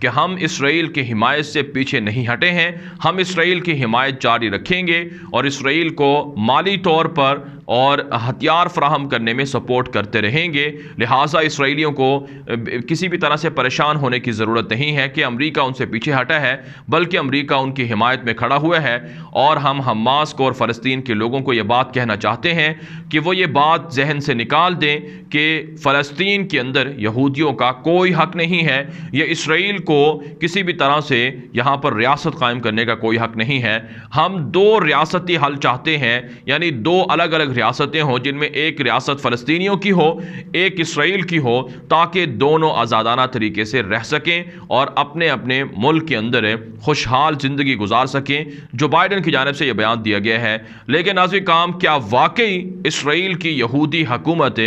کہ ہم اسرائیل کی حمایت سے پیچھے نہیں ہٹے ہیں، ہم اسرائیل کی حمایت جاری رکھیں گے اور اسرائیل کو مالی طور پر اور ہتھیار فراہم کرنے میں سپورٹ کرتے رہیں گے۔ لہٰذا اسرائیلیوں کو کسی بھی طرح سے پریشان ہونے کی ضرورت نہیں ہے کہ امریکہ ان سے پیچھے ہٹا ہے، بلکہ امریکہ ان کی حمایت میں کھڑا ہوا ہے، اور ہم حماس کو اور فلسطین کے لوگوں کو یہ بات کہنا چاہتے ہیں کہ وہ یہ بات ذہن سے نکال دیں کہ فلسطین کے اندر یہودیوں کا کوئی حق نہیں ہے، یا اسرائیل کو کسی بھی طرح سے یہاں پر ریاست قائم کرنے کا کوئی حق نہیں ہے۔ ہم دو ریاستی حل چاہتے ہیں، یعنی دو الگ الگ ریاستیں ہوں جن میں ایک ریاست فلسطینیوں کی ہو، ایک اسرائیل کی ہو، تاکہ دونوں آزادانہ طریقے سے رہ سکیں اور اپنے اپنے ملک کے اندر خوشحال زندگی گزار سکیں۔ جو بائیڈن کی جانب سے یہ بیان دیا گیا ہے، لیکن ناظرین کام کیا واقعی اسرائیل کی یہودی حکومت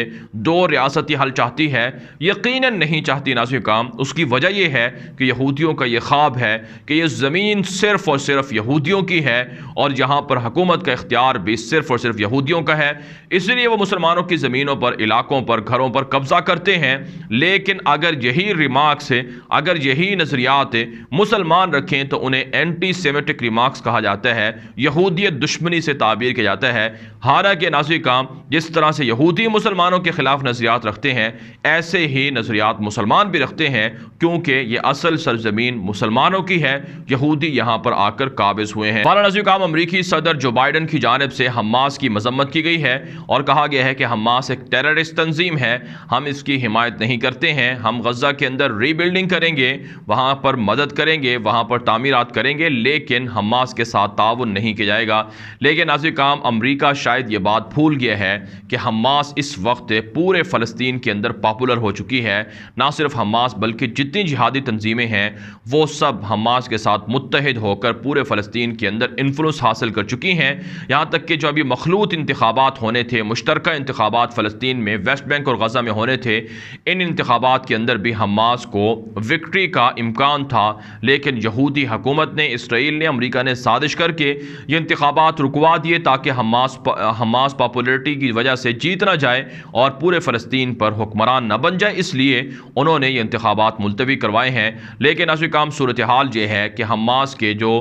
دو ریاستی حل چاہتی ہے؟ یقیناً نہیں چاہتی ناظرین کام۔ اس کی وجہ یہ ہے کہ یہودیوں کا یہ خواب ہے کہ یہ زمین صرف اور صرف یہودیوں کی ہے اور یہاں پر حکومت کا اختیار بھی صرف اور صرف یہودیوں کا ہے، اس لیے وہ مسلمانوں کی زمینوں پر، علاقوں پر، گھروں پر قبضہ کرتے ہیں۔ لیکن اگر یہی ریمارکس اگر یہی نظریات مسلمان رکھیں تو انہیں اینٹی سیمیٹک ریمارکس کہا جاتا ہے، یہودیت دشمنی سے تعبیر کیا جاتا ہے۔ حالانکہ ناظرین کام جس طرح سے یہودی مسلمانوں کے خلاف نظریات رکھتے ہیں، ایسے ہی نظریات مسلمان بھی رکھتے ہیں، کیونکہ یہ اصل سرزمین مسلمانوں کی ہے، یہودی یہاں پر آ کر قابض ہوئے ہیں۔ ناظرین کام امریکی صدر جو بائیڈن کی جانب سے حماس کی مذمت کی گئی ہے اور کہا گیا ہے کہ حماس ایک ٹیررسٹ تنظیم ہے، ہم اس کی حمایت نہیں کرتے ہیں، ہم غزہ کے اندر ری بلڈنگ کریں گے، وہاں پر مدد کریں گے، وہاں پر تعمیرات کریں گے، لیکن حماس کے ساتھ تعاون نہیں کیا جائے گا۔ لیکن ناظرین کام امریکہ شاید یہ بات بھول گیا ہے کہ حماس اس وقت پورے فلسطین کے اندر پاپولر ہو چکی ہے۔ نہ صرف حماس بلکہ جتنی جہادی تنظیمیں ہیں وہ سب حماس کے ساتھ متحد ہو کر پورے فلسطین کے اندر انفلوئنس حاصل کر چکی ہیں، یہاں تک کہ جو ابھی مخلوط انتخابات ہونے تھے، مشترکہ انتخابات فلسطین میں ویسٹ بینک اور غزہ میں ہونے تھے، ان انتخابات کے اندر بھی حماس کو وکٹری کا امکان تھا، لیکن یہودی حکومت نے، اسرائیل نے، امریکہ نے سازش کر کے یہ انتخابات رکوا دیے تاکہ حماس پاپولیرٹی کی وجہ سے جیت نہ جائے اور پورے فلسطین پر حکمران نہ بن جائے، اس لیے انہوں نے یہ انتخابات ملتوی کروائے ہیں۔ لیکن ناظرین کام صورتحال یہ ہے کہ حماس کے جو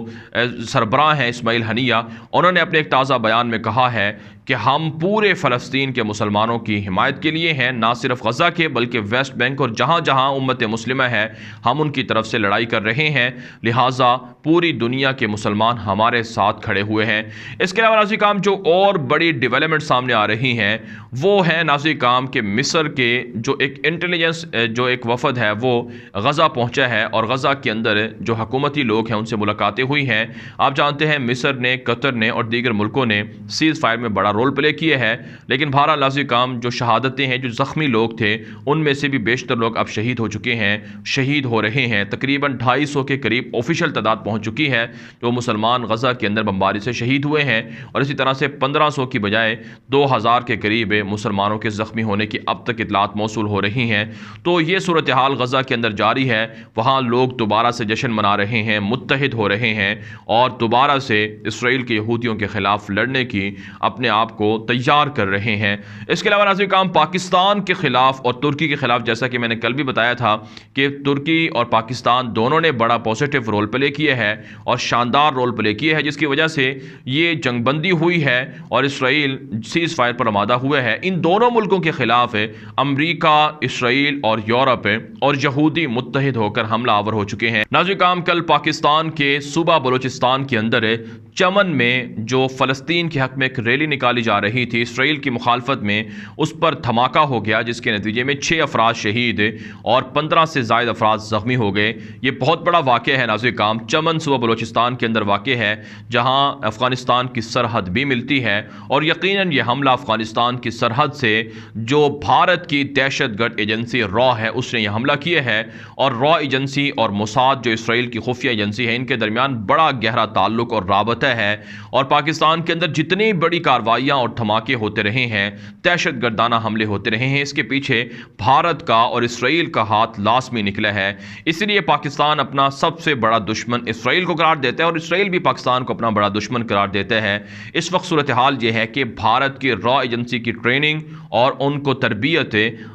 سربراہ ہیں اسماعیل ہنیہ، انہوں نے اپنے ایک تازہ بیان میں کہا ہے کہ ہم پورے فلسطین کے مسلمانوں کی حمایت کے لیے ہیں، نہ صرف غزہ کے بلکہ ویسٹ بینک اور جہاں جہاں امت مسلمہ ہے ہم ان کی طرف سے لڑائی کر رہے ہیں، لہٰذا پوری دنیا کے مسلمان ہمارے ساتھ کھڑے ہوئے ہیں۔ اس کے علاوہ ناظرین کام جو اور بڑی ڈیولپمنٹ سامنے آ رہی ہیں وہ ہے ناظرین کام کہ مصر کے جو ایک انٹیلیجنس جو ایک وفد ہے وہ غزہ پہنچا ہے اور غزہ کے اندر جو حکومتی لوگ ہیں ان سے ملاقاتیں ہوئی ہیں۔ آپ جانتے ہیں مصر نے، قطر نے اور دیگر ملکوں نے سیز فائر میں بڑا رول پلے کیا ہے، لیکن بہرحال ناظرین کام جو شہادتیں ہیں، جو زخمی لوگ تھے، ان میں سے بھی بیشتر لوگ اب شہید ہو چکے ہیں، شہید ہو رہے ہیں۔ تقریباً 250 کے قریب آفیشیل تعداد پہنچ چکی ہے جو مسلمان غزہ کے اندر بمباری سے شہید ہوئے ہیں، اور اسی طرح سے 1500 کی بجائے 2000 کے قریب مسلمانوں کے زخمی ہونے کی اب تک اطلاعات موصول ہو رہی ہیں۔ تو یہ صورتحال غزہ کے اندر جاری ہے، وہاں لوگ دوبارہ سے جشن منا رہے ہیں، متحد ہو رہے ہیں اور دوبارہ سے اسرائیل کے یہودیوں کے خلاف لڑنے کی اپنے آپ کو تیار کر رہے ہیں۔ اس کے علاوہ ناظرین کام پاکستان کے خلاف اور ترکی کے خلاف، جیسا کہ میں نے کل بھی بتایا تھا کہ ترکی اور پاکستان دونوں نے بڑا پوزیٹو رول پلے کیا ہے اور شاندار رول پلے کیا ہے، جس کی وجہ سے یہ جنگ بندی ہوئی ہے اور اسرائیل سیز فائر پر آمادہ ہوا ہے۔ ان دونوں ملکوں کے خلاف امریکہ، اسرائیل اور یورپ اور یہودی متحد ہو کر حملہ آور ہو چکے ہیں۔ ناظرین کام کل پاکستان کے صوبہ بلوچستان کے اندر چمن میں جو فلسطین کے حق میں ایک ریلی نکالی جا رہی تھی اسرائیل کی مخالفت میں، اس پر دھماکہ ہو گیا جس کے نتیجے میں 6 افراد شہید اور 15 سے زائد افراد زخمی ہو گئے۔ یہ بہت بڑا واقعہ ہے ناظرین کام، چمن صوبہ بلوچستان کے اندر واقع ہے جہاں افغانستان کی سرحد بھی ملتی ہے، اور یقیناً یہ حملہ افغانستان کی سرحد سے جو بھارت کی دہشت گرد ایجنسی را ہے اس نے یہ حملہ کیا ہے، اور را ایجنسی اور موساد جو اسرائیل کی خفیہ ایجنسی ہے ان کے درمیان بڑا گہرا تعلق اور رابطہ ہے، اور پاکستان کے اندر جتنی بڑی کارروائیاں اور دھماکے ہوتے رہے ہیں، دہشت گردانہ حملے ہوتے رہے ہیں، اس کے پیچھے بھارت کا اور اسرائیل کا ہاتھ لازمی نکلا ہے۔ اس لیے پاکستان اپنا سب سے بڑا دشمن اسرائیل کو قرار دیتا ہے اور اسرائیل بھی پاکستان کو اپنا بڑا دشمن قرار دیتا ہے۔ اس وقت صورتحال یہ ہے کہ بھارت کی را ایجنسی کی ٹریننگ اور ان کو تربیت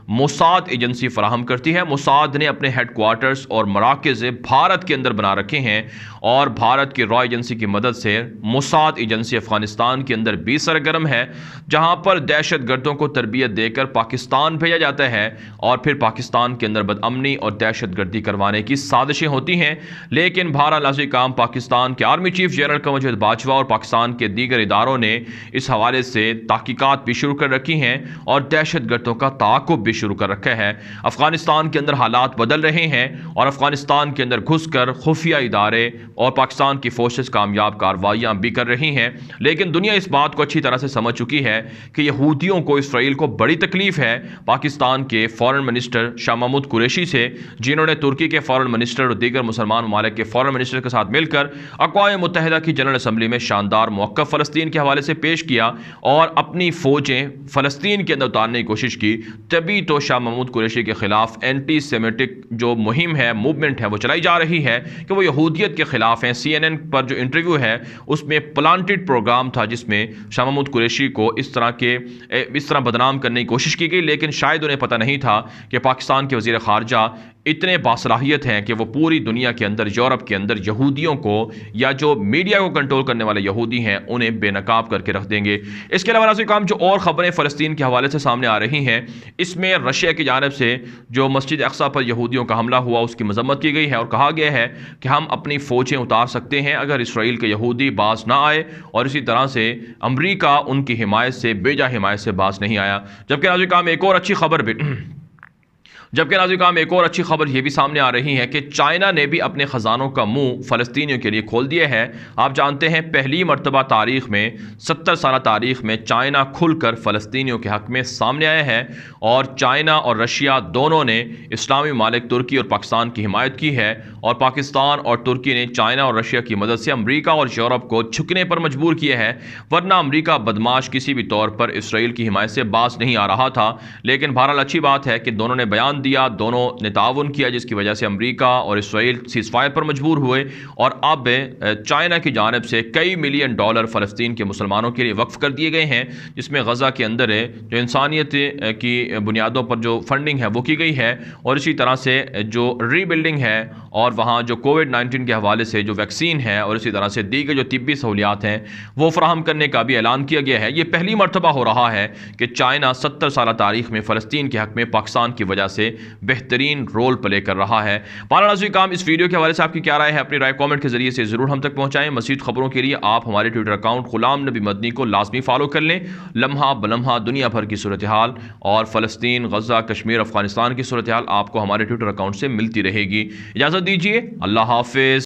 موساد ایجنسی فراہم کرتی ہے۔ موساد نے اپنے ہیڈ کوارٹرز اور مراکز بھارت کے اندر بنا رکھے ہیں، اور بھارت کی را ایجنسی کی مدد سے موساد ایجنسی افغانستان کے اندر بھی سرگرم ہے، جہاں پر دہشت گردوں کو تربیت دے کر پاکستان بھیجا جاتا ہے، اور پھر پاکستان کے اندر بدامنی اور دہشت گردی کروانے کی سازشیں ہوتی ہیں۔ لیکن بہرحال ناظرین کرام، پاکستان کے army chief general Qamar Javed Bajwa اور پاکستان کے دیگر اداروں نے اس حوالے سے تحقیقات بھی شروع کر رکھی ہیں اور دہشت گردوں کا تعاقب بھی شروع کر رکھا ہے۔ افغانستان کے اندر حالات بدل رہے ہیں، اور افغانستان کے اندر گھس کر خفیہ ادارے اور پاکستان کی فورسز کامیاب کارروائیاں بھی کر رہی ہیں، لیکن دنیا اس بات کو اچھی طرح سے سمجھ چکی ہے کہ یہودیوں کو، اسرائیل کو بڑی تکلیف ہے پاکستان کے فارن منسٹر شاہ محمود قریشی سے، جنہوں نے ترکی کے فارن منسٹر اور دیگر مسلمان ممالک کے فارن منسٹر کے ساتھ مل کر اقوام متحدہ کی جنرل اسمبلی میں شاندار موقف فلسطین کے حوالے سے پیش کیا اور اپنی فوجیں فلسطین کے اندر اتارنے کی کوشش کی۔ تبھی تو شاہ محمود قریشی کے خلاف اینٹی سیمیٹک جو مہم ہے، موومنٹ ہے، وہ چلائی جا رہی ہے کہ وہ یہودیت کے خلاف ہیں۔ CNN پر جو انٹرویو ہے اس میں پلانٹڈ پروگرام تھا، جس میں شاہ محمود قریشی کو اس طرح بدنام کرنے کی کوشش کی گئی، لیکن شاید انہیں پتہ نہیں تھا کہ پاکستان کے وزیر خارجہ اتنے باصلاحیت ہیں کہ وہ پوری دنیا کے اندر، یورپ کے اندر یہودیوں کو، یا جو میڈیا کو کنٹرول کرنے والے یہودی ہیں، انہیں بے نقاب کر کے رکھ دیں گے۔ اس کے علاوہ ناظرین کرام، جو اور خبریں فلسطین کے حوالے سے سامنے آ رہی ہیں، اس میں رشیا کی جانب سے جو مسجد اقصی پر یہودیوں کا حملہ ہوا، اس کی مذمت کی گئی ہے، اور کہا گیا ہے کہ ہم اپنی فوجیں اتار سکتے ہیں اگر اسرائیل کے یہودی باز نہ آئے، اور اسی طرح سے امریکہ ان کی حمایت سے، بیجا حمایت سے باز نہیں آیا۔ جبکہ ناظرین کرام ایک اور اچھی خبر یہ بھی سامنے آ رہی ہے کہ چائنا نے بھی اپنے خزانوں کا منہ فلسطینیوں کے لیے کھول دیا ہے۔ آپ جانتے ہیں پہلی مرتبہ تاریخ میں، 70 سالہ تاریخ میں، چائنا کھل کر فلسطینیوں کے حق میں سامنے آیا ہے، اور چائنا اور رشیا دونوں نے اسلامی ممالک ترکی اور پاکستان کی حمایت کی ہے، اور پاکستان اور ترکی نے چائنا اور رشیا کی مدد سے امریکہ اور یورپ کو جھکنے پر مجبور کیا ہے، ورنہ امریکہ بدماش کسی بھی طور پر اسرائیل کی حمایت سے باز نہیں آ رہا تھا۔ لیکن بہرحال اچھی بات ہے کہ دونوں نے بیان دیا، دونوں نے تعاون کیا، جس کی وجہ سے امریکہ اور اسرائیل سیز فائر پر مجبور ہوئے، اور اب چائنا کی جانب سے کئی ملین ڈالر فلسطین کے مسلمانوں کے لیے وقف کر دیے گئے ہیں، جس میں غزہ کے اندر جو انسانیت کی بنیادوں پر جو فنڈنگ ہے وہ کی گئی ہے، اور اسی طرح سے جو ری بلڈنگ ہے، اور وہاں جو کووڈ-19 کے حوالے سے جو ویکسین ہے، اور اسی طرح سے دیگر جو طبی سہولیات ہیں وہ فراہم کرنے کا بھی اعلان کیا گیا ہے۔ یہ پہلی مرتبہ ہو رہا ہے کہ چائنا 70 سالہ تاریخ میں فلسطین کے حق میں پاکستان کی وجہ سے بہترین رول پلے کر رہا ہے۔ ناظرین کرام، اس ویڈیو کے حوالے سے آپ کی کیا رائے ہے؟ اپنی رائے کامنٹ کے ذریعے سے ضرور ہم تک پہنچائیں۔ مزید خبروں کے لیے آپ ہمارے ٹویٹر اکاؤنٹ غلام نبی مدنی کو لازمی فالو کر لیں۔ لمحہ بلمحہ دنیا بھر کی صورتحال اور فلسطین، غزہ، کشمیر، افغانستان کی صورتحال آپ کو ہمارے ٹویٹر اکاؤنٹ سے ملتی رہے گی۔ اجازت دیجیے، اللہ حافظ۔